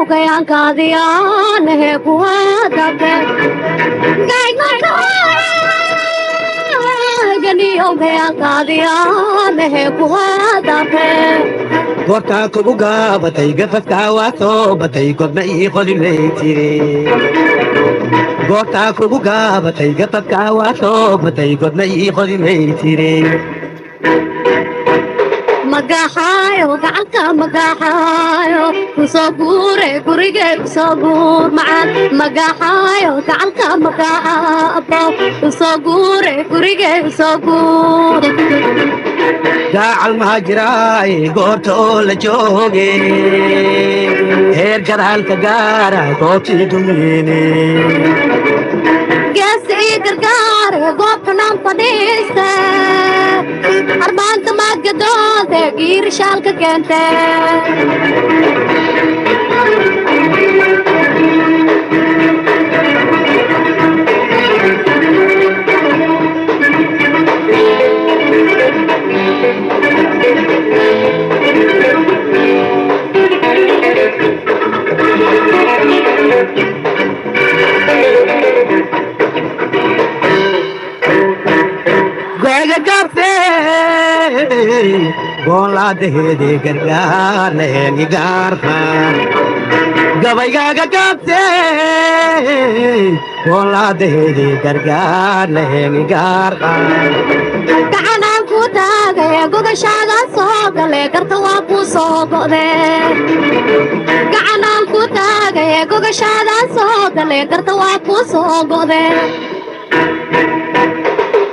Kaya kadiyan he kuwada pe gai gai gani o kaya kadiyan he kuwada pe Gorta kubuga batay gafafta wato batay godna iqoli leitire Gorta kubuga batay gafafta wato batay godna iqoli leitire magahayo gacalka magahayo kusogure gurige kusogur macaan magahayo gacalka magaabo kusogure gurige kusogur gacal mahajiray goorto la jooge heer gadaalka gaara goobtii dumeyne geesi gargaare goobtanaan fadhiiste armaanta magadoode giirishaalka keente Bola de gargar lehni garha Gabayga gagate Bola de gargar lehni garha gacanaan ku taagay gogashaaga soo gale garta waa ku soo go'de gacanaan ku taagay gogashaaga soo gale garta waa ku soo go'de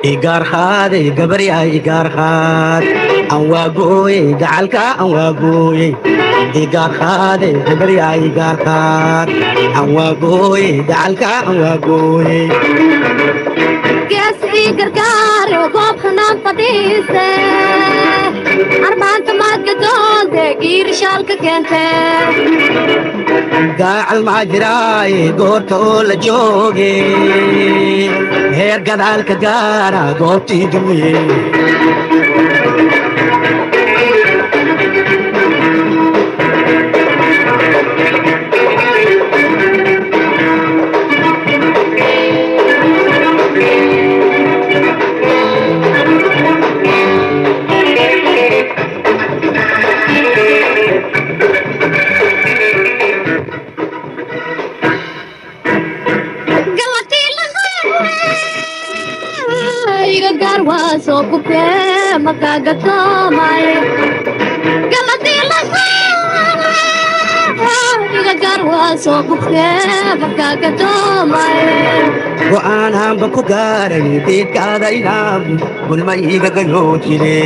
Igarhad gabarya igarhad anwagoye gacalka anwagoye Igarhad gabarya igarhad anwagoye gacalka anwagoye geesi gargaare goob xunaan fadhiiste armaanta magadoode giirishaalka keente gacal mahajiray goorto la jooge heer gadaalka gaara goobtii dumeyne soo gubtee makaaga soomay galadii laga garwaa soo gubtee makaaga soomay go'aan hamba ku gaaray deedkaada inaan gulma iiga gayootire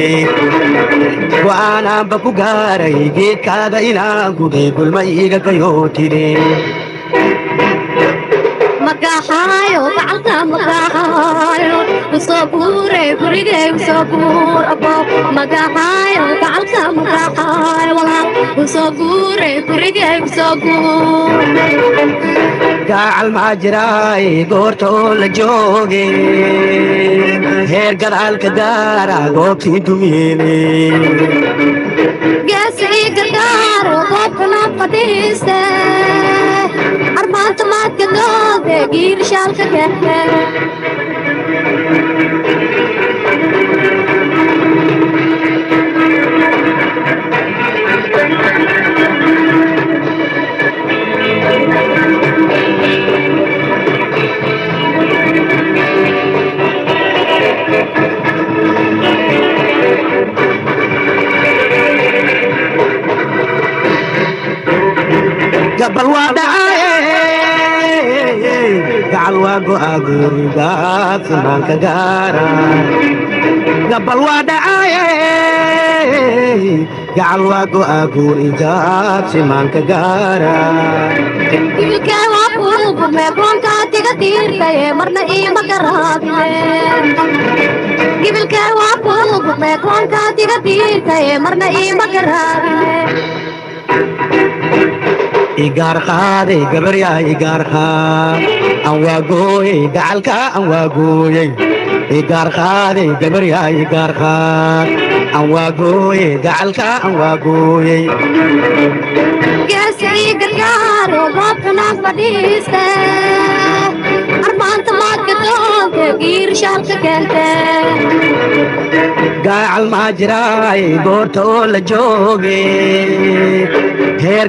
go'aan hamba ku gaaray geedkaada inaan gude gulma iiga gayootire magahayo gacalka magahayo kusogure gurige kusogur abo magahayo gacalka magahayo walaal kusogure gurige kusogur gacal mahajiray goorto la jooge heer gadaalka gaara goobtii dumeyne geesi gargaaro goobtanaan fadhiiste armaanta magadoode giirishaalka keente gabal waa dhacaye gacal waa go'a gurigaad sunaanka gaara gabal waa dhacaye gacal waa go'a gurigaad simaanka gaara wiilkee waa buubu meekoon ka tiga tiirtay marna iima garaabine gibilkee waa kuugu meekoon ka tiga tiirtay marna iima garaabine igaar qaaday gabaryaa igaar qaad aan waa gooyey gacalka aan waa gooyey igaar qaaday gabaryaa igaar qaad aan waa gooyey gacalka aan waa gooyey geesii gargaaro goobtanaan fadhiiste armaanta maadka doonka giir shaalka keente gacal maa jiraay goorta oo la jooge heer